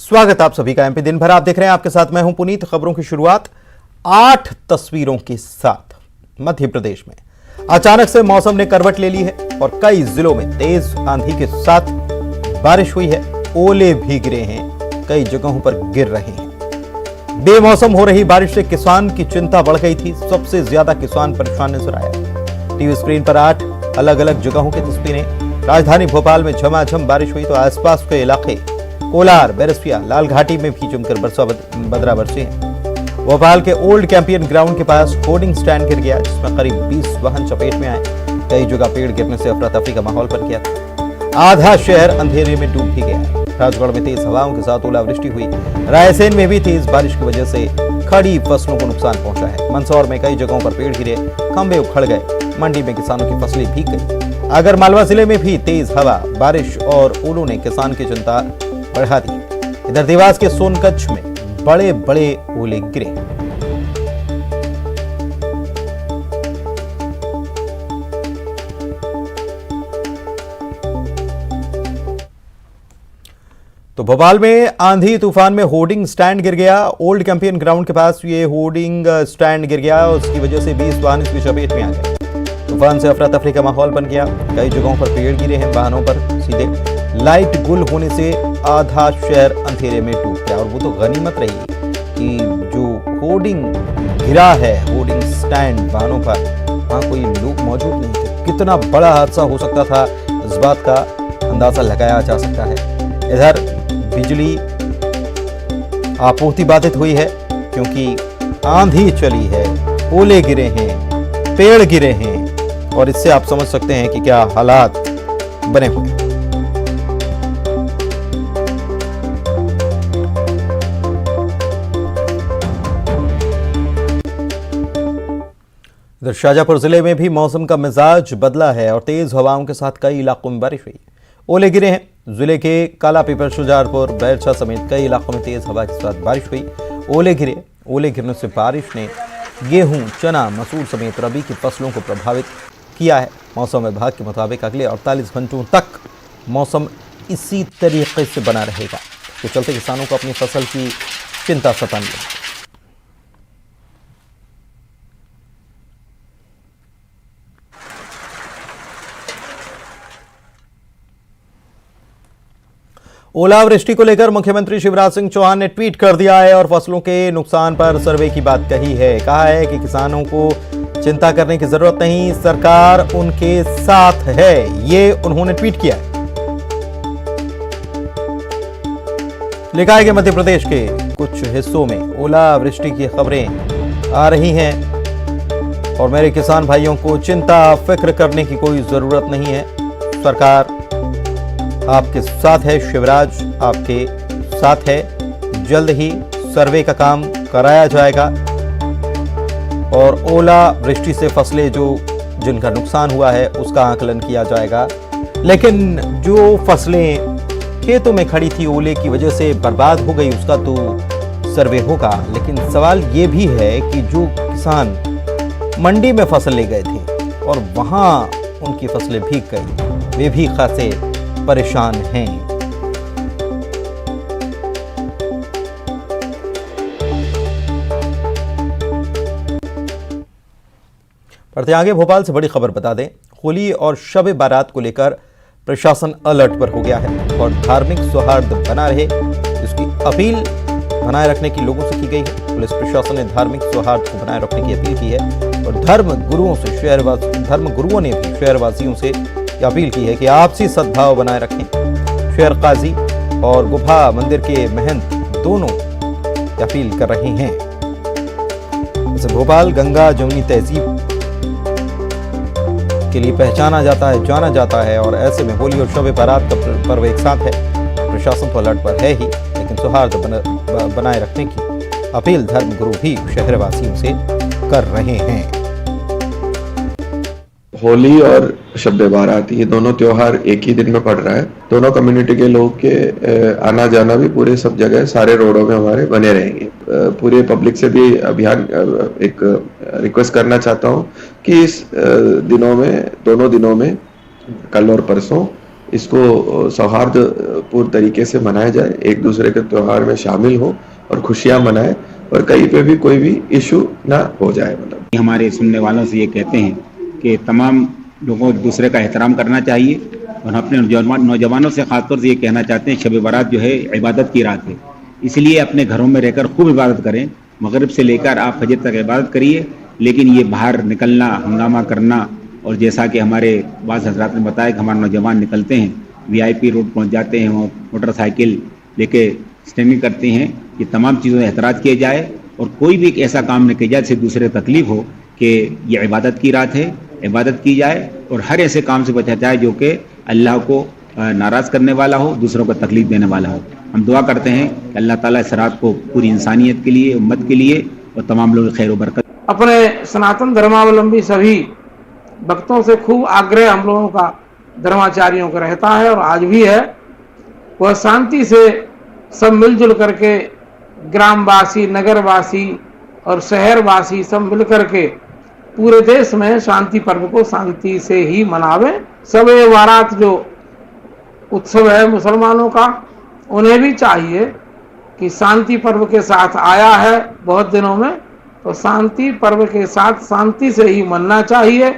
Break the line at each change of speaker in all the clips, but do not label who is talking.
स्वागत आप सभी का एमपी दिन भर आप देख रहे हैं। आपके साथ मैं हूं पुनीत। खबरों की शुरुआत 8 तस्वीरों के साथ। मध्य प्रदेश में अचानक से मौसम ने करवट ले ली है और कई जिलों में तेज आंधी के साथ बारिश हुई है। ओले भी गिरे हैं, कई जगहों पर गिर रहे हैं। बेमौसम हो रही बारिश से किसान की चिंता बढ़ गई थी। सबसे ज्यादा किसान परेशान नजर आया। टीवी स्क्रीन पर 8 अलग अलग जगहों की तस्वीरें। राजधानी भोपाल में झमाझम बारिश हुई तो आसपास के इलाके कोलार, बैरसिया, लाल घाटी में भी जमकर बदरा बरसे हैं। भोपाल के ओल्ड कैंपियन ग्राउंड के पास होर्डिंग स्टैंड गिर गया, जिसमें करीब 20 वाहन चपेट में आए। कई जगह पेड़ गिरने से अफरा तफरी का माहौल बन गया था। आधा शहर अंधेरे में डूब भी गया। राजगढ़ में तेज हवाओं के साथ ओलावृष्टि हुई। रायसेन में भी तेज बारिश की वजह से खड़ी फसलों को नुकसान पहुंचा है। मंदसौर में कई जगहों पर पेड़ गिरे, खंभे उखड़ गए। मंडी में किसानों की फसलें भीग गई। आगरमालवा जिले में भी तेज हवा, बारिश और ओलों ने किसान की चिंता बढ़ा दी। इधर देवास के सोनकच्छ में बड़े बड़े ओले गिरे। तो भोपाल में आंधी तूफान में होर्डिंग स्टैंड गिर गया। ओल्ड कैंपियन ग्राउंड के पास ये होर्डिंग स्टैंड गिर गया और उसकी वजह से 20 वाहन इसकी चपेट में आ गए। तूफान से अफरा तफरी का माहौल बन गया। कई जगहों पर पेड़ गिरे हैं, वाहनों पर सीधे। लाइट गुल होने से आधा शहर अंधेरे में डूब गया। और वो तो गनीमत रही कि जो होर्डिंग गिरा है, होर्डिंग स्टैंड वाहनों पर, वहां कोई लोग मौजूद नहीं थे। कितना बड़ा हादसा हो सकता था, इस बात का अंदाजा लगाया जा सकता है। इधर बिजली आपूर्ति बाधित हुई है क्योंकि आंधी चली है, ओले गिरे हैं, पेड़ गिरे हैं और इससे आप समझ सकते हैं कि क्या हालात बने हुए हैं। इधर शाजापुर जिले में भी मौसम का मिजाज बदला है और तेज हवाओं के साथ कई इलाकों में बारिश हुई। ओले गिरे हैं। जिले के काला पीपर, शुजारपुर, बैरछा समेत कई इलाकों में तेज हवा के साथ बारिश हुई। ओले गिरे। ओले गिरने से बारिश ने गेहूं, चना, मसूर समेत रबी की फसलों को प्रभावित किया है। मौसम विभाग के मुताबिक अगले 48 घंटों तक मौसम इसी तरीके से बना रहेगा, तो चलते किसानों को अपनी फसल की चिंता सताने लगी। ओलावृष्टि को लेकर मुख्यमंत्री शिवराज सिंह चौहान ने ट्वीट कर दिया है और फसलों के नुकसान पर सर्वे की बात कही है। कहा है कि किसानों को चिंता करने की जरूरत नहीं, सरकार उनके साथ है। ये उन्होंने ट्वीट किया है। लिखा है कि मध्य प्रदेश के कुछ हिस्सों में ओलावृष्टि की खबरें आ रही हैं और मेरे किसान भाइयों को चिंता फिक्र करने की कोई जरूरत नहीं है। सरकार आपके साथ है, शिवराज आपके साथ है। जल्द ही सर्वे का काम कराया जाएगा और ओला वृष्टि से फसलें जिनका नुकसान हुआ है उसका आकलन किया जाएगा। लेकिन जो फसलें खेतों में खड़ी थी, ओले की वजह से बर्बाद हो गई, उसका तो सर्वे होगा। लेकिन सवाल ये भी है कि जो किसान मंडी में फसल ले गए थे और वहां उनकी फसलें भीग गई, वे भी खासे परेशान हैं। बढ़ते आगे भोपाल से बड़ी खबर बता दें। होली और शब बारात को लेकर प्रशासन अलर्ट पर हो गया है और धार्मिक सौहार्द बना रहे, इसकी अपील बनाए रखने की लोगों से की गई है। पुलिस प्रशासन ने धार्मिक सौहार्द को बनाए रखने की अपील की है और धर्म गुरुओं ने भी शहरवासियों से अपील की है कि आपसी सद्भाव बनाए रखें। शहर काजी और गुफा मंदिर के महंत दोनों अपील कर रहे हैं। जैसे भोपाल गंगा जमुनी तहजीब के लिए पहचाना जाता है, जाना जाता है और ऐसे में होली और शब बारात का पर्व एक साथ है। प्रशासन तो अलर्ट पर है ही, लेकिन सौहार्द बनाए रखने की अपील धर्म गुरु भी शहरवासियों से कर रहे हैं।
होली और शब बारात ये दोनों त्योहार एक ही दिन में पड़ रहा है। दोनों कम्युनिटी के लोग के आना जाना भी पूरे सब जगह सारे रोडों में हमारे बने रहेंगे। पूरे पब्लिक से भी अभियान एक रिक्वेस्ट करना चाहता हूँ कि इस दिनों में, दोनों दिनों में, कल और परसों इसको सौहार्दपूर्ण तरीके से मनाया जाए, एक दूसरे के त्योहार में शामिल हो और खुशियां मनाएं और कहीं पे भी कोई भी इशू ना हो जाए। मतलब
हमारे सुनने वालों से ये कहते हैं कि तमाम लोगों को एक दूसरे का एहतराम करना चाहिए और अपने नौजवानों से खासतौर से ये कहना चाहते हैं शब बारात जो है इबादत की रात है, इसलिए अपने घरों में रहकर खूब इबादत करें। मगरिब से लेकर आप फजर तक इबादत करिए, लेकिन ये बाहर निकलना, हंगामा करना, और जैसा कि हमारे बाज़ हज़रात ने बताया कि हमारे नौजवान निकलते हैं, वीआईपी रोड पहुंच जाते हैं, मोटरसाइकिल लेके स्टैंडिंग करते हैं, ये तमाम चीज़ों में एहतराज किया जाए और कोई भी एक ऐसा काम न किया जाए जिससे दूसरे तकलीफ हो, कि ये इबादत की रात है, इबादत की जाए और हर ऐसे काम से बचा जाए जो कि अल्लाह को नाराज़ करने वाला हो, दूसरों को तकलीफ देने वाला हो। हम दुआ करते हैं कि अल्लाह ताला इस रात को पूरी इंसानियत के लिए, उम्मत के लिए और तमाम लोग खैर बरकत।
अपने सनातन धर्मावलंबी सभी भक्तों से खूब आग्रह हम लोगों का धर्माचार्यों का रहता है और आज भी है, वह शांति से सब मिलजुल करके ग्रामवासी, नगरवासी और शहरवासी सब मिल करके पूरे देश में शांति पर्व को शांति से ही मनावे। शब-ए बारात जो उत्सव है मुसलमानों का, उन्हें भी चाहिए कि शांति पर्व के साथ आया है बहुत दिनों में, तो शांति पर्व के साथ शांति से ही मनना चाहिए,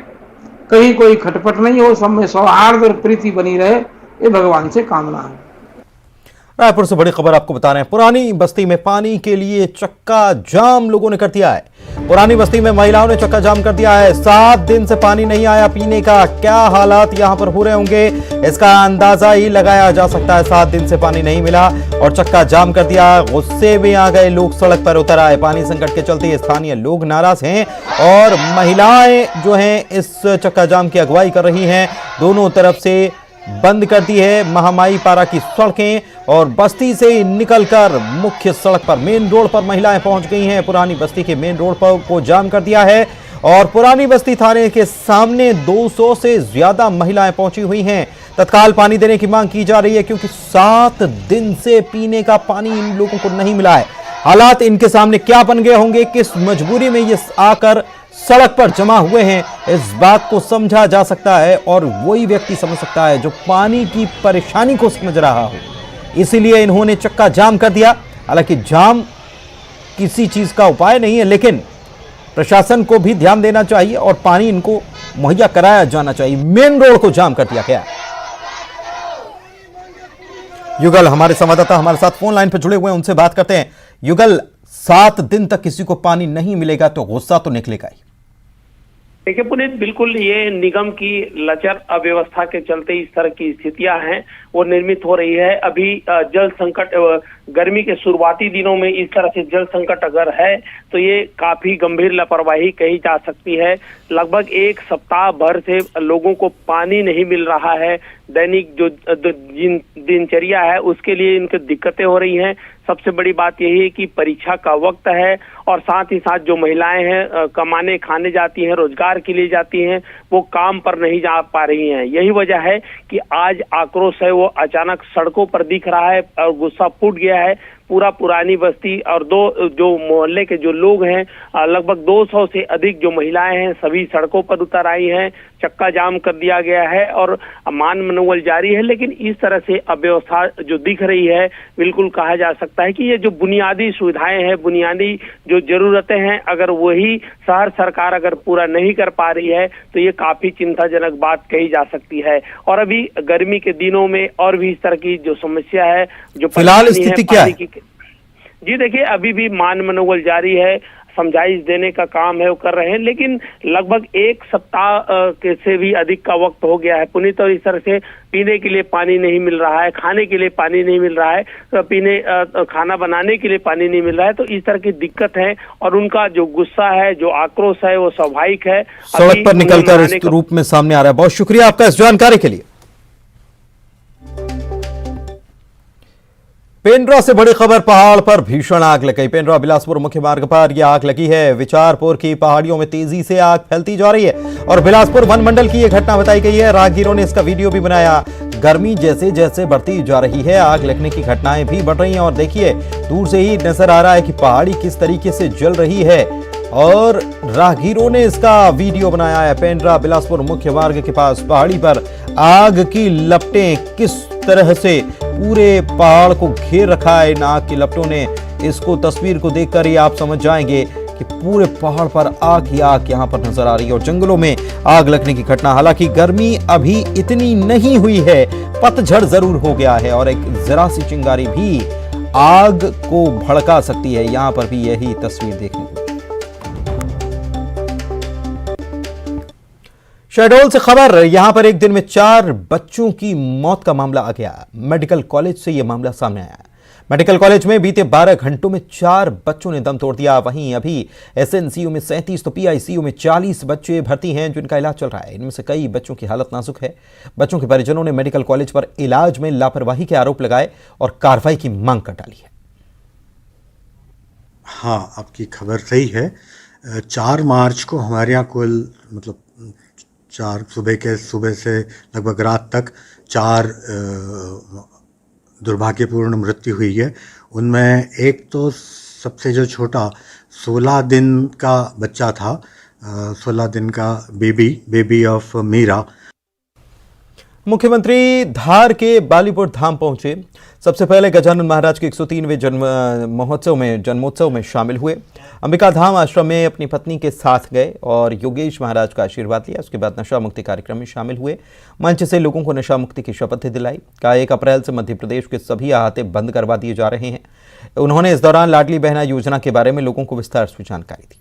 कहीं कोई खटपट नहीं हो, सब में सौहार्द और प्रीति बनी रहे, ये भगवान से कामना है।
रायपुर से बड़ी खबर आपको बता रहे हैं, पुरानी बस्ती में पानी के लिए चक्का जाम लोगों ने कर दिया है। पुरानी बस्ती में महिलाओं ने चक्का जाम कर दिया है। 7 दिन से पानी नहीं आया पीने का। क्या हालात यहां पर हो रहे होंगे, इसका अंदाजा ही लगाया जा सकता है। 7 दिन से पानी नहीं मिला और चक्का जाम कर दिया। गुस्से में आ गए लोग, सड़क पर उतर आए। पानी संकट के चलते स्थानीय लोग नाराज हैं और महिलाएं जो हैं इस चक्का जाम की अगुवाई कर रही हैं। दोनों तरफ से बंद कर दी है महामाई पारा की सड़कें और बस्ती से निकलकर मुख्य सड़क पर, मेन रोड पर महिलाएं पहुंच गई हैं। पुरानी बस्ती के मेन रोड पर को जाम कर दिया है और पुरानी बस्ती थाने के सामने 200 से ज्यादा महिलाएं पहुंची हुई हैं। तत्काल पानी देने की मांग की जा रही है क्योंकि 7 दिन से पीने का पानी इन लोगों को नहीं मिला है। हालात इनके सामने क्या बन गए होंगे, किस मजबूरी में ये आकर सड़क पर जमा हुए हैं, इस बात को समझा जा सकता है और वही व्यक्ति समझ सकता है जो पानी की परेशानी को समझ रहा हो। इसीलिए इन्होंने चक्का जाम कर दिया। हालांकि जाम किसी चीज का उपाय नहीं है, लेकिन प्रशासन को भी ध्यान देना चाहिए और पानी इनको मुहैया कराया जाना चाहिए। मेन रोड को जाम कर दिया गया। युगल हमारे संवाददाता हमारे साथ फोन लाइन पर जुड़े हुए हैं, उनसे बात करते हैं। युगल, 7 दिन तक किसी को पानी नहीं मिलेगा तो गुस्सा तो निकलेगा ही।
देखिए पुनीत, बिल्कुल ये निगम की लचर अव्यवस्था के चलते इस तरह की स्थितियां हैं वो निर्मित हो रही है। अभी जल संकट, गर्मी के शुरुआती दिनों में इस तरह से जल संकट अगर है तो ये काफी गंभीर लापरवाही कही जा सकती है। लगभग 1 सप्ताह भर से लोगों को पानी नहीं मिल रहा है। दैनिक जो दिनचर्या है उसके लिए इनकी दिक्कतें हो रही हैं। सबसे बड़ी बात यही है कि परीक्षा का वक्त है और साथ ही साथ जो महिलाएं हैं कमाने खाने जाती हैं, रोजगार के लिए जाती हैं, वो काम पर नहीं जा पा रही हैं। यही वजह है कि आज आक्रोश है वो अचानक सड़कों पर दिख रहा है और गुस्सा फूट गया है। पूरा पुरानी बस्ती और जो मोहल्ले के जो लोग हैं, लगभग 200 से अधिक जो महिलाएं हैं, सभी सड़कों पर उतर आई हैं। चक्का जाम कर दिया गया है और मान मनोबल जारी है। लेकिन इस तरह से अव्यवस्था जो दिख रही है, बिल्कुल कहा जा सकता है कि ये जो बुनियादी सुविधाएं हैं, बुनियादी जो जरूरतें हैं, अगर वही शहर सरकार अगर पूरा नहीं कर पा रही है तो ये काफी चिंताजनक बात कही जा सकती है। और अभी गर्मी के दिनों में और भी इस तरह की जो समस्या है, जो
फिलहाल स्थिति क्या है?
जी देखिए, अभी भी मान मनोबल जारी है, समझाइश देने का काम है वो कर रहे हैं, लेकिन लगभग 1 सप्ताह के से भी अधिक का वक्त हो गया है पुनीत। और इस तरह से पीने के लिए पानी नहीं मिल रहा है, खाने के लिए पानी नहीं मिल रहा है, खाना बनाने के लिए पानी नहीं मिल रहा है। तो इस तरह की दिक्कत है और उनका जो गुस्सा है, जो आक्रोश है, वो स्वाभाविक है।
सड़क पर निकलकर इस रूप में सामने आ रहा है। बहुत शुक्रिया आपका इस जानकारी के लिए। पेंड्रा से बड़ी खबर, पहाड़ पर भीषण आग लग गई। पेंड्रा बिलासपुर मुख्य मार्ग पर यह आग लगी है। विचारपुर की पहाड़ियों में तेजी से आग फैलती जा रही है और बिलासपुर वन मंडल की यह घटना बताई गई है। राहगीरों ने इसका वीडियो भी बनाया। गर्मी जैसे जैसे बढ़ती जा रही है, आग लगने की घटनाएं भी बढ़ रही हैं और देखिए दूर से ही नजर आ रहा है कि पहाड़ी किस तरीके से जल रही है। और राहगीरों ने इसका वीडियो बनाया है। पेंड्रा बिलासपुर मुख्य मार्ग के पास पहाड़ी पर आग की लपटें किस तरह से पूरे पहाड़ को घेर रखा है इन आग की लपटों ने। इसको तस्वीर को देखकर ही आप समझ जाएंगे कि पूरे पहाड़ पर आग ही आग यहां पर नजर आ रही है और जंगलों में आग लगने की घटना। हालांकि गर्मी अभी इतनी नहीं हुई है, पतझड़ जरूर हो गया है और एक जरा सी चिंगारी भी आग को भड़का सकती है। यहां पर भी यही तस्वीर देखने को। शहडोल से खबर, यहां पर एक दिन में 4 बच्चों की मौत का मामला आ गया। मेडिकल कॉलेज से यह मामला सामने आया। मेडिकल कॉलेज में बीते 12 घंटों में 4 बच्चों ने दम तोड़ दिया। वहीं अभी एसएनसीयू में 37 तो पीआईसीयू में 40 बच्चे भर्ती हैं जिनका इलाज चल रहा है। इनमें से कई बच्चों की हालत नाजुक है। बच्चों के परिजनों ने मेडिकल कॉलेज पर इलाज में लापरवाही के आरोप लगाए और कार्रवाई की मांग कर डाली है।
हाँ, आपकी खबर सही है। 4 मार्च को हमारे यहाँ कुल 4 सुबह से लगभग रात तक 4 दुर्भाग्यपूर्ण मृत्यु हुई है। उनमें एक तो सबसे जो छोटा 16 दिन का बच्चा था, 16 दिन का बेबी ऑफ मीरा।
मुख्यमंत्री धार के बालीपुर धाम पहुंचे। सबसे पहले गजानन महाराज के 103वें जन्मोत्सव में शामिल हुए। अंबिका धाम आश्रम में अपनी पत्नी के साथ गए और योगेश महाराज का आशीर्वाद लिया। उसके बाद नशा मुक्ति कार्यक्रम में शामिल हुए। मंच से लोगों को नशा मुक्ति की शपथ दिलाई। कहा 1 अप्रैल से मध्य प्रदेश के सभी अहाते बंद करवा दिए जा रहे हैं। उन्होंने इस दौरान लाडली बहना योजना के बारे में लोगों को विस्तार से जानकारी दी।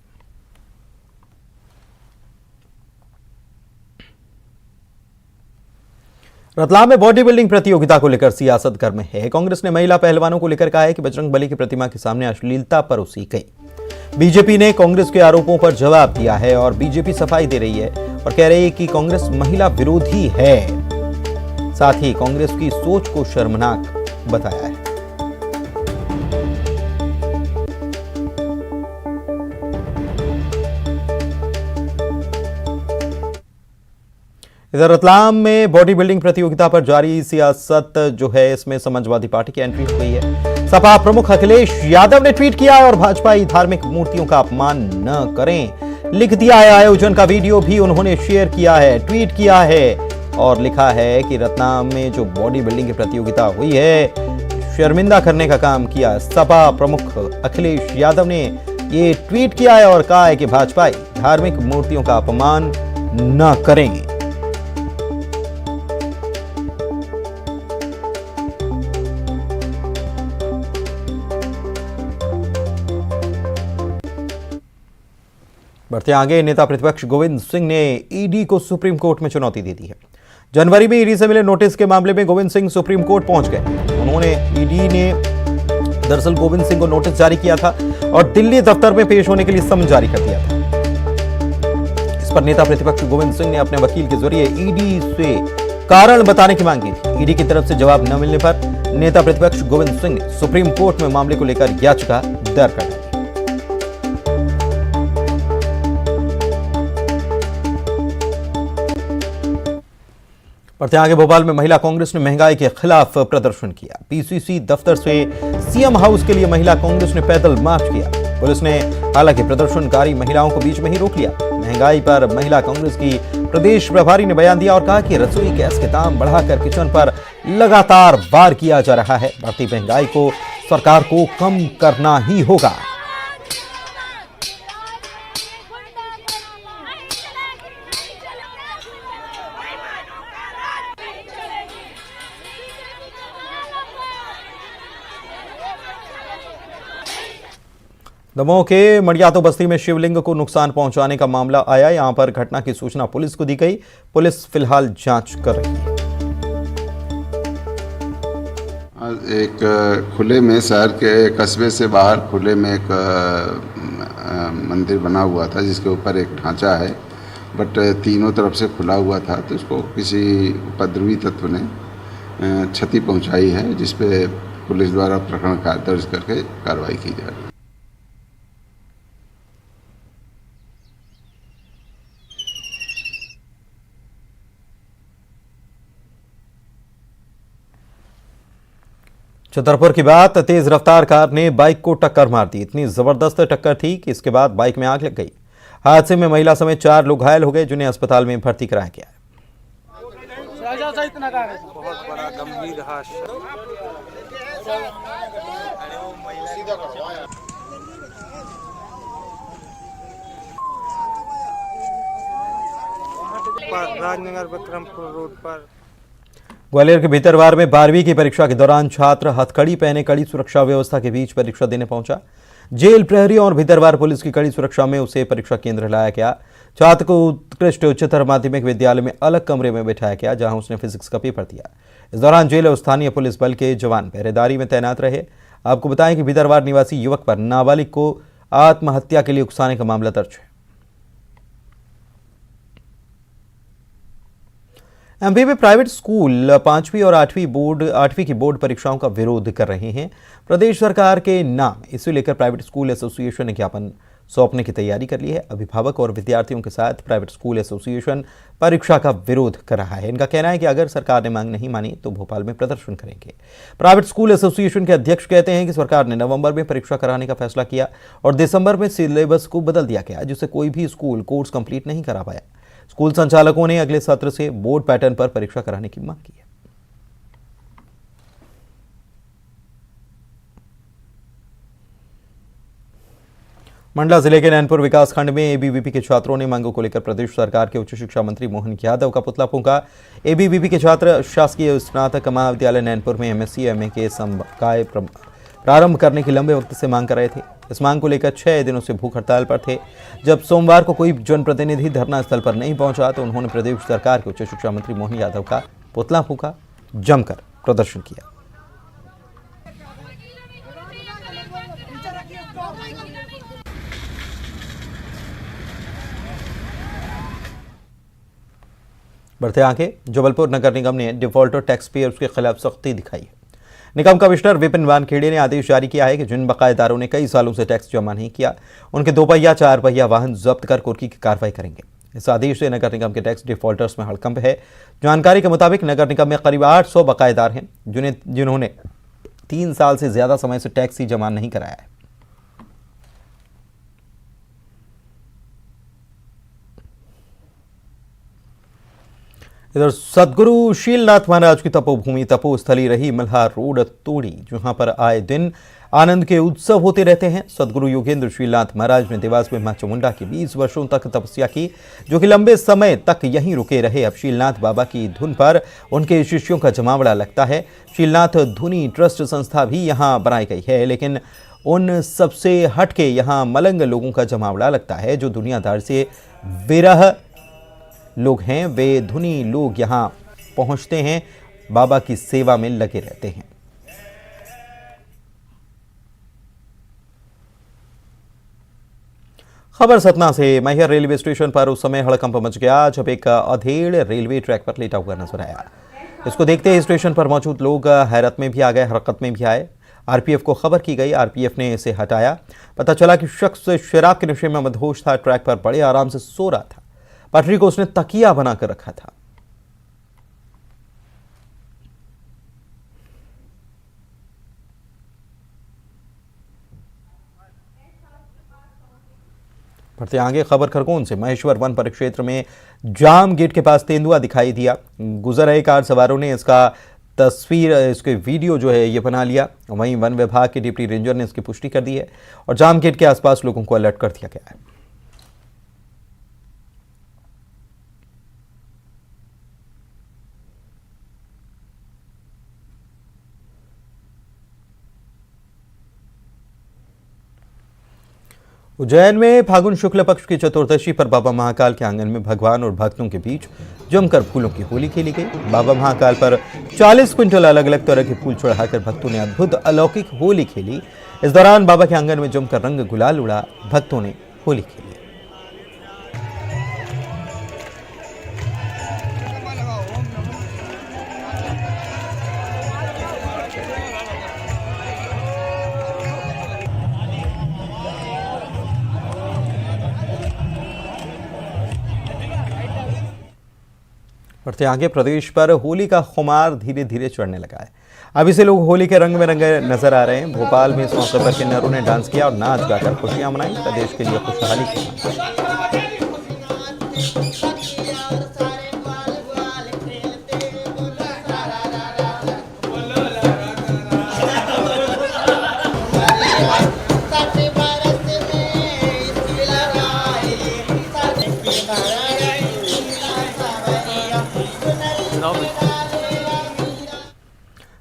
रतलाम में बॉडी बिल्डिंग प्रतियोगिता को लेकर सियासत गर्म है। कांग्रेस ने महिला पहलवानों को लेकर कहा है कि बजरंग बली की प्रतिमा के सामने अश्लीलता परोसी गई। बीजेपी ने कांग्रेस के आरोपों पर जवाब दिया है और बीजेपी सफाई दे रही है और कह रही है कि कांग्रेस महिला विरोधी है। साथ ही कांग्रेस की सोच को शर्मनाक बताया है। इधर रतलाम में बॉडी बिल्डिंग प्रतियोगिता पर जारी सियासत जो है, इसमें समाजवादी पार्टी की एंट्री हो गई है। सपा प्रमुख अखिलेश यादव ने ट्वीट किया और भाजपाई धार्मिक मूर्तियों का अपमान न करें लिख दिया है। आयोजन का वीडियो भी उन्होंने शेयर किया है, ट्वीट किया है और लिखा है कि रतलाम में जो बॉडी बिल्डिंग की प्रतियोगिता हुई है, शर्मिंदा करने का काम किया। सपा प्रमुख अखिलेश यादव ने ये ट्वीट किया है और कहा है कि भाजपाई धार्मिक मूर्तियों का अपमान न करेंगे। बढ़ते आगे, नेता प्रतिपक्ष गोविंद सिंह ने ईडी को सुप्रीम कोर्ट में चुनौती दे दी है। जनवरी में ईडी से मिले नोटिस के मामले में गोविंद सिंह सुप्रीम कोर्ट पहुंच गए। उन्होंने ईडी ने दरअसल गोविंद सिंह को नोटिस जारी किया था और दिल्ली दफ्तर में पेश होने के लिए समन जारी कर दिया था। इस पर नेता प्रतिपक्ष गोविंद सिंह ने अपने वकील के जरिए ईडी से कारण बताने की मांग की थी। ईडी की तरफ से जवाब न मिलने पर नेता प्रतिपक्ष गोविंद सिंह ने सुप्रीम कोर्ट में मामले को लेकर याचिका दायर कर दी। बढ़ते आगे, भोपाल में महिला कांग्रेस ने महंगाई के खिलाफ प्रदर्शन किया। पीसीसी दफ्तर से सीएम हाउस के लिए महिला कांग्रेस ने पैदल मार्च किया। पुलिस ने हालांकि प्रदर्शनकारी महिलाओं को बीच में ही रोक लिया। महंगाई पर महिला कांग्रेस की प्रदेश प्रभारी ने बयान दिया और कहा कि रसोई गैस के दाम बढ़ाकर किचन पर लगातार वार किया जा रहा है। बढ़ती महंगाई को सरकार को कम करना ही होगा। दमोह के मड़ियातो बस्ती में शिवलिंग को नुकसान पहुंचाने का मामला आया। यहां पर घटना की सूचना पुलिस को दी गई। पुलिस फिलहाल जांच कर रही है।
एक खुले में शहर के कस्बे से बाहर खुले में एक मंदिर बना हुआ था जिसके ऊपर एक ढांचा है, बट तीनों तरफ से खुला हुआ था, तो इसको किसी उपद्रवी तत्व ने क्षति पहुंचाई है, जिस पे पुलिस द्वारा प्रकरण दर्ज करके कार्रवाई की जा रही है।
छतरपुर की बात, तेज रफ्तार कार ने बाइक को टक्कर मार दी। इतनी जबरदस्त टक्कर थी कि इसके बाद बाइक में आग लग गई। हादसे में महिला समेत 4 लोग घायल हो गए, जिन्हें अस्पताल में भर्ती कराया गया।
बहुत बड़ा गंभीर हादसा। राजनगर विक्रमपुर रोड पर
ग्वालियर के भीतरवार में 12वीं की परीक्षा के दौरान छात्र हथकड़ी पहने कड़ी सुरक्षा व्यवस्था के बीच परीक्षा देने पहुंचा। जेल प्रहरी और भीतरवार पुलिस की कड़ी सुरक्षा में उसे परीक्षा केंद्र लाया गया। छात्र को उत्कृष्ट उच्चतर माध्यमिक विद्यालय में अलग कमरे में बैठाया गया, जहां उसने फिजिक्स का पेपर दिया। इस दौरान जेल और स्थानीय पुलिस बल के जवान पहरेदारी में तैनात रहे। आपको बताएं कि भीतरवार निवासी युवक पर नाबालिग को आत्महत्या के लिए उकसाने का मामला दर्ज है। एमपी में प्राइवेट स्कूल 5वीं और 8वीं की बोर्ड परीक्षाओं का विरोध कर रहे हैं। प्रदेश सरकार के नाम इसे लेकर प्राइवेट स्कूल एसोसिएशन ने ज्ञापन सौंपने की तैयारी कर ली है। अभिभावक और विद्यार्थियों के साथ प्राइवेट स्कूल एसोसिएशन परीक्षा का विरोध कर रहा है। इनका कहना है कि अगर सरकार ने मांग नहीं मानी तो भोपाल में प्रदर्शन करेंगे। प्राइवेट स्कूल एसोसिएशन के अध्यक्ष कहते हैं कि सरकार ने नवंबर में परीक्षा कराने का फैसला किया और दिसंबर में सिलेबस को बदल दिया गया, जिससे कोई भी स्कूल कोर्स कंप्लीट नहीं करा पाया। स्कूल संचालकों ने अगले सत्र से बोर्ड पैटर्न पर परीक्षा कराने की मांग की है। मंडला जिले के नैनपुर विकासखंड में एबीवीपी के छात्रों ने मांगों को लेकर प्रदेश सरकार के उच्च शिक्षा मंत्री मोहन यादव का पुतला फूंका। एबीवीपी के छात्र शासकीय स्नातक महाविद्यालय नैनपुर में एमएससी एमए के संकाय प्रारंभ करने की लंबे वक्त से मांग कर रहे थे। इस मांग को लेकर 6 दिनों से भूख हड़ताल पर थे। जब सोमवार को कोई जनप्रतिनिधि धरना स्थल पर नहीं पहुंचा तो उन्होंने प्रदेश सरकार के उच्च शिक्षा मंत्री मोहन यादव का पुतला फूंका, जमकर प्रदर्शन किया। बढ़ते आगे, जबलपुर नगर निगम ने डिफॉल्टर टैक्स पेयर्स के खिलाफ सख्ती दिखाई है। निगम कमिश्नर विपिन वानखेड़े ने आदेश जारी किया है कि जिन बकायेदारों ने कई सालों से टैक्स जमा नहीं किया, उनके 2 पहिया 4 पहिया वाहन जब्त कर कुर्की की कार्रवाई करेंगे। इस आदेश से नगर निगम के टैक्स डिफॉल्टर्स में हड़कंप है। जानकारी के मुताबिक नगर निगम में करीब 800 बकायेदार हैं जिन्होंने 3 साल से ज्यादा समय से टैक्स ही जमा नहीं कराया है। इधर सदगुरु शीलनाथ महाराज की तपोभूमि तपोस्थली रही मल्हार रोड तोड़ी, जहां पर आए दिन आनंद के उत्सव होते रहते हैं। सदगुरु योगेंद्र शीलनाथ महाराज ने देवास में मां चामुंडा की 20 वर्षों तक तपस्या की, जो कि लंबे समय तक यहीं रुके रहे। अब शीलनाथ बाबा की धुन पर उनके शिष्यों का जमावड़ा लगता है। शीलनाथ धुनी ट्रस्ट संस्था भी यहां बनाई गई है, लेकिन उन सबसे हटके यहां मलंग लोगों का जमावड़ा लगता है, जो दुनियादार से विरह लोग हैं। वे धुनी लोग यहां पहुंचते हैं, बाबा की सेवा में लगे रहते हैं। खबर सतना से, मैहर रेलवे स्टेशन पर उस समय हड़कंप मच गया जब एक अधेड़ रेलवे ट्रैक पर लेटा हुआ नजर आया। इसको देखते ही स्टेशन पर मौजूद लोग हैरत में भी आ गए, हरकत में भी आए। आरपीएफ को खबर की गई, आरपीएफ ने इसे हटाया। पता चला कि शख्स शराब के नशे में मदहोश था, ट्रैक पर बड़े आराम से सो रहा था। पटरी को उसने तकिया बनाकर रखा था। बढ़ते आगे, खबर खरगोन से। महेश्वर वन परिक्षेत्र में जाम गेट के पास तेंदुआ दिखाई दिया। गुजर रहे कार सवारों ने इसका तस्वीर, इसके वीडियो जो है ये बना लिया। वहीं वन विभाग के डिप्टी रेंजर ने इसकी पुष्टि कर दी है और जाम गेट के आसपास लोगों को अलर्ट कर दिया गया है। उज्जैन में फागुन शुक्ल पक्ष की चतुर्दशी पर बाबा महाकाल के आंगन में भगवान और भक्तों के बीच जमकर फूलों की होली खेली गई। बाबा महाकाल पर 40 क्विंटल अलग अलग तरह के फूल चढ़ाकर भक्तों ने अद्भुत अलौकिक होली खेली। इस दौरान बाबा के आंगन में जमकर रंग गुलाल उड़ा, भक्तों ने होली खेली। बढ़ते आगे, प्रदेश पर होली का खुमार धीरे धीरे चढ़ने लगा है। अभी से लोग होली के रंग में रंगे नजर आ रहे हैं। भोपाल में इस मौके पर किन्नरों ने डांस किया और नाच गाकर खुशियां मनाई। प्रदेश के लिए खुशहाली की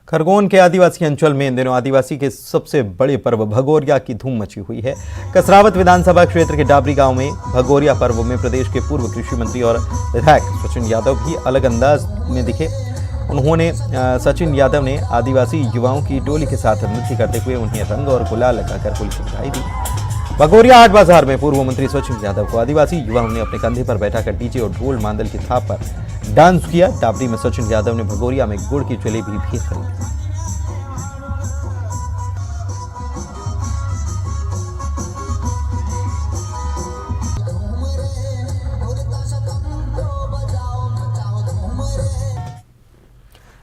खरगोन के आदिवासी अंचल में इन दिनों आदिवासी के सबसे बड़े पर्व भगोरिया की धूम मची हुई है। कसरावत विधानसभा क्षेत्र के डाबरी गांव में भगोरिया पर्व में प्रदेश के पूर्व कृषि मंत्री और विधायक सचिन यादव भी अलग अंदाज में दिखे। उन्होंने सचिन यादव ने आदिवासी युवाओं की टोली के साथ नृत्य करते हुए उन्हें रंग और गुलाल लगाकर होली की बधाई दी। भगोरिया हाट बाजार में पूर्व मंत्री सचिन यादव को आदिवासी युवाओं ने अपने कंधे पर बैठाकर डीजे और ढोल मांदल की थाप पर डांस किया। डाबरी में सचिन यादव ने भगोरिया में गुड़ की जलेबी भी खरीदी।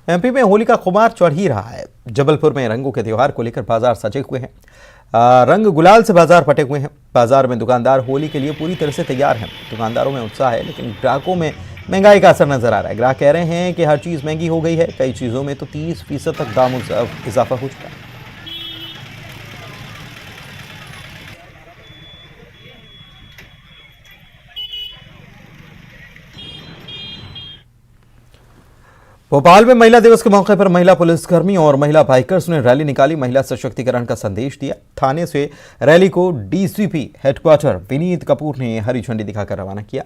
एमपी में होली का खुमार चढ़ ही रहा है। जबलपुर में रंगों के त्योहार को लेकर बाजार सजे हुए हैं। रंग गुलाल से बाजार फटे हुए हैं। बाजार में दुकानदार होली के लिए पूरी तरह से तैयार हैं। दुकानदारों में उत्साह है, लेकिन ग्राहकों में महंगाई का असर नजर आ रहा है। ग्राहक कह रहे हैं कि हर चीज महंगी हो गई है। कई चीजों में तो 30% तक दाम इजाफा हो चुका है। भोपाल में महिला दिवस के मौके पर महिला पुलिसकर्मी और महिला बाइकर्स ने रैली निकाली। महिला सशक्तिकरण का संदेश दिया। थाने से रैली को डीसीपी हेडक्वार्टर विनीत कपूर ने हरी झंडी दिखाकर रवाना किया।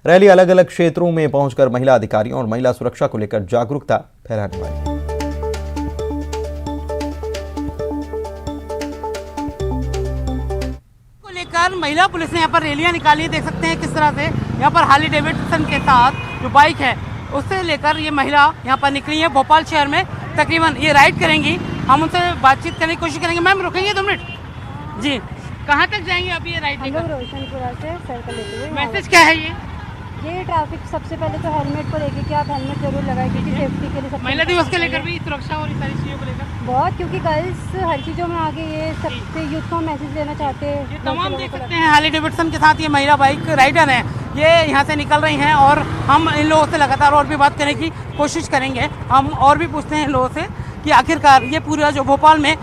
रैली अलग अलग क्षेत्रों में पहुंचकर महिला अधिकारियों और महिला सुरक्षा को लेकर जागरूकता फैलाने वाली है।
लेकर महिला पुलिस ने यहाँ पर रैलियां निकाली। देख सकते हैं किस तरह से यहाँ पर हार्ली डेविडसन के साथ जो बाइक है उससे लेकर ये महिला यहाँ पर निकली है। भोपाल शहर में तकरीबन ये राइड करेंगी। हम उनसे बातचीत करने की कोशिश करेंगे। मैम रुकेंगे 2 मिनट जी। कहाँ तक जाएंगे अभी ये राइड लेकर?
रोशनपुरा से सर्कल लेते हुए।
मैसेज क्या है
ये ट्रैफिक सबसे पहले तो हेलमेट को लेके कि आप हेलमेट जरूर लगाएं, क्योंकि सेफ्टी के लिए।
महिला दिवस के लेकर भी सुरक्षा और सारी चीज़ों को लेकर
बहुत, क्योंकि गर्ल्स हर चीज़ों में आगे, ये सबसे यूथ को मैसेज देना चाहते हैं।
ये तमाम देख सकते हैं हार्ली डेविडसन के साथ ये महिला बाइक राइडर हैं। ये यहाँ से निकल रही हैं और हम इन लोगों से लगातार और भी बात करने की कोशिश करेंगे। हम और भी पूछते हैं इन लोगों से कि आखिरकार ये पूरा जो भोपाल में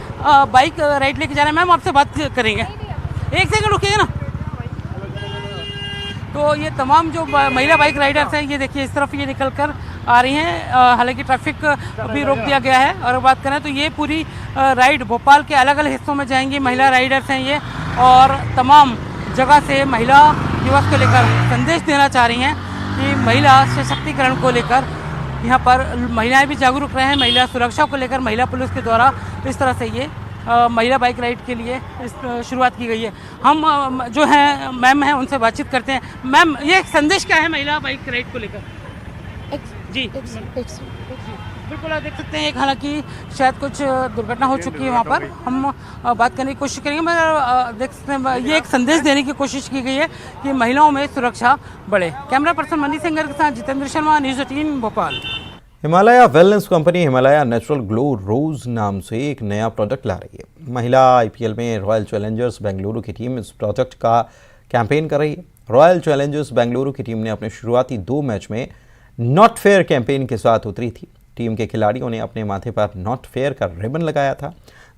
बाइक राइड लेके जा रहे हैं। मैम आपसे बात करेंगे, 1 सेकंड रुकिएगा ना। तो ये तमाम जो महिला बाइक राइडर्स हैं, ये देखिए इस तरफ ये निकल कर आ रही हैं। हालांकि ट्रैफिक भी रोक दिया गया है। और बात करें तो ये पूरी राइड भोपाल के अलग अलग हिस्सों में जाएंगी। महिला राइडर्स हैं ये, और तमाम जगह से महिला दिवस को लेकर संदेश देना चाह रही हैं कि महिला सशक्तिकरण को लेकर यहाँ पर महिलाएं भी जागरूक रहे हैं। महिला सुरक्षा को लेकर महिला पुलिस के द्वारा इस तरह से ये महिला बाइक राइड के लिए शुरुआत की गई है। हम जो हैं मैम हैं उनसे बातचीत करते हैं। मैम ये एक संदेश क्या है महिला बाइक राइड को लेकर? जी बिल्कुल, आप देख सकते हैं। एक हालांकि शायद कुछ दुर्घटना हो चुकी है वहाँ पर। हम बात करने की कोशिश करेंगे, मगर देख सकते हैं ये एक संदेश देने की कोशिश की गई है कि महिलाओं में सुरक्षा बढ़े। कैमरा पर्सन मनी सिंगर के साथ Jitendra Sharma, news 18 Bhopal.
Himalaya wellness company Himalaya natural glow rose नाम से एक नया प्रोडक्ट ला रही है। महिला आईपीएल में रॉयल चैलेंजर्स बेंगलुरु की टीम इस प्रोडक्ट का कैंपेन कर रही है। रॉयल चैलेंजर्स बेंगलुरु की टीम ने अपने शुरुआती 2 मैच में नॉट फेयर कैंपेन के साथ उतरी थी। टीम के खिलाड़ियों ने अपने माथे पर नॉट फेयर का रिबन लगाया था,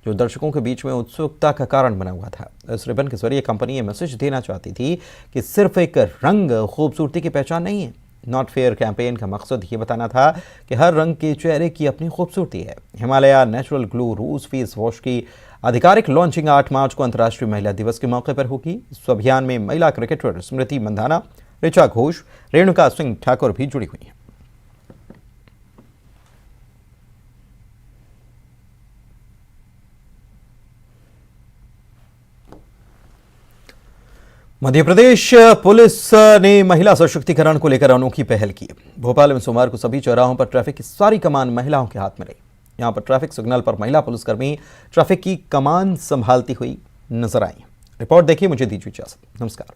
जो दर्शकों के बीच में उत्सुकता का कारण बना हुआ था। इस रिबन के जरिए कंपनी ये मैसेज देना चाहती थी कि सिर्फ एक रंग खूबसूरती की पहचान नहीं है। नॉट फेयर कैंपेन का मकसद ये बताना था कि हर रंग के चेहरे की अपनी खूबसूरती है। हिमालय नेचुरल ग्लो रोज फेस वॉश की आधिकारिक लॉन्चिंग 8 मार्च को अंतर्राष्ट्रीय महिला दिवस के मौके पर होगी। इस अभियान में महिला क्रिकेटर स्मृति मंधाना, ऋचा घोष, रेणुका सिंह ठाकुर भी जुड़ी हुई हैं। मध्य प्रदेश पुलिस ने महिला सशक्तिकरण को लेकर अनोखी पहल की। भोपाल में सोमवार को सभी चौराहों पर ट्रैफिक की सारी कमान महिलाओं के हाथ में रही। यहां पर ट्रैफिक सिग्नल पर महिला पुलिसकर्मी ट्रैफिक की कमान संभालती हुई नजर आई। रिपोर्ट देखिए, मुझे दीजिए इजाजत। नमस्कार।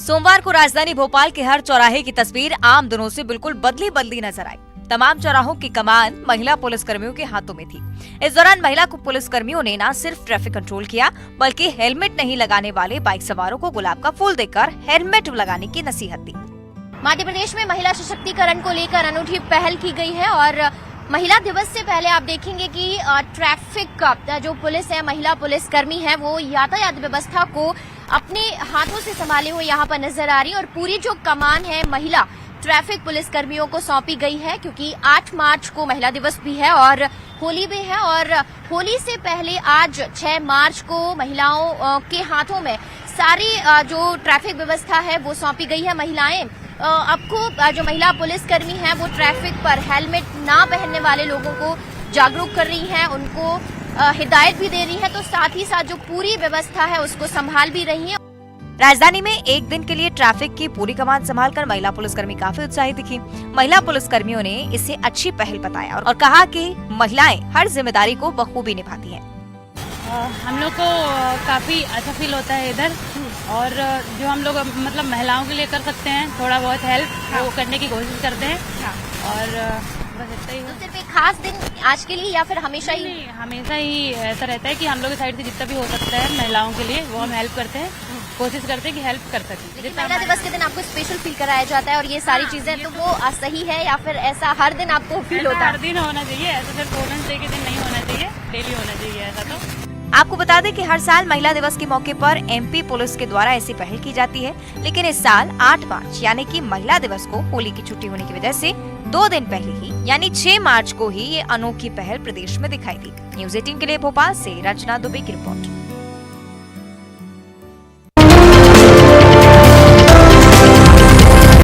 सोमवार को राजधानी भोपाल के हर चौराहे की तस्वीर आम दिनों से बिल्कुल बदली नजर आई। तमाम चौराहों की कमान महिला पुलिसकर्मियों के हाथों में थी। इस दौरान महिला पुलिसकर्मियों ने न सिर्फ ट्रैफिक कंट्रोल किया, बल्कि हेलमेट नहीं लगाने वाले बाइक सवारों को गुलाब का फूल देकर हेलमेट लगाने की नसीहत दी।
मध्य प्रदेश में महिला सशक्तिकरण को लेकर अनूठी पहल की गई है और महिला दिवस से पहले आप देखेंगे कि ट्रैफिक का जो पुलिस है, महिला पुलिसकर्मी है, वो यातायात व्यवस्था को अपने हाथों से संभाले हुए यहाँ पर नजर आ रही है और पूरी जो कमान है महिला ट्रैफिक पुलिसकर्मियों को सौंपी गई है, क्योंकि 8 मार्च को महिला दिवस भी है और होली भी है और होली से पहले आज 6 मार्च को महिलाओं के हाथों में सारी जो ट्रैफिक व्यवस्था है वो सौंपी गई है। महिलाएं आपको जो महिला पुलिसकर्मी हैं वो ट्रैफिक पर हेलमेट ना पहनने वाले लोगों को जागरूक कर रही हैं, उनको हिदायत भी दे रही है, तो साथ ही साथ जो पूरी व्यवस्था है उसको संभाल भी रही है।
राजधानी में एक दिन के लिए ट्रैफिक की पूरी कमान संभालकर महिला पुलिसकर्मी काफी उत्साहित दिखी। महिला पुलिसकर्मियों ने इसे अच्छी पहल बताया और कहा कि महिलाएं हर जिम्मेदारी को बखूबी निभाती हैं।
हम लोग को काफी अच्छा फील होता है इधर, और जो हम लोग मतलब महिलाओं के लिए कर सकते हैं थोड़ा बहुत हेल्प वो करने की कोशिश करते हैं। और बस इतना ही।
तो सिर्फ एक खास दिन आज के लिए या फिर हमेशा ही?
नहीं, हमेशा ही ऐसा रहता है कि हम लोग की साइड से जितना भी हो सकता है महिलाओं के लिए वो हम हेल्प करते हैं, कोशिश करते हैं कि हेल्प कर सकें।
लेकिन महिला दिवस के दिन आपको स्पेशल फील कराया जाता है और ये सारी चीजें, तो वो सही है या फिर ऐसा हर दिन आपको फील होता है?
हर दिन होना चाहिए, ऐसा सिर्फ वुमेन्स डे के दिन नहीं होना चाहिए, डेली होना चाहिए ऐसा। तो
आपको बता दें कि हर साल महिला दिवस के मौके पर एमपी पुलिस के द्वारा ऐसी पहल की जाती है, लेकिन इस साल 8 मार्च यानी कि महिला दिवस को होली की छुट्टी होने की वजह से 2 दिन पहले ही यानी 6 मार्च को ही ये अनोखी पहल प्रदेश में दिखाई दी। न्यूज़ 18 के लिए भोपाल से रचना दुबे की रिपोर्ट।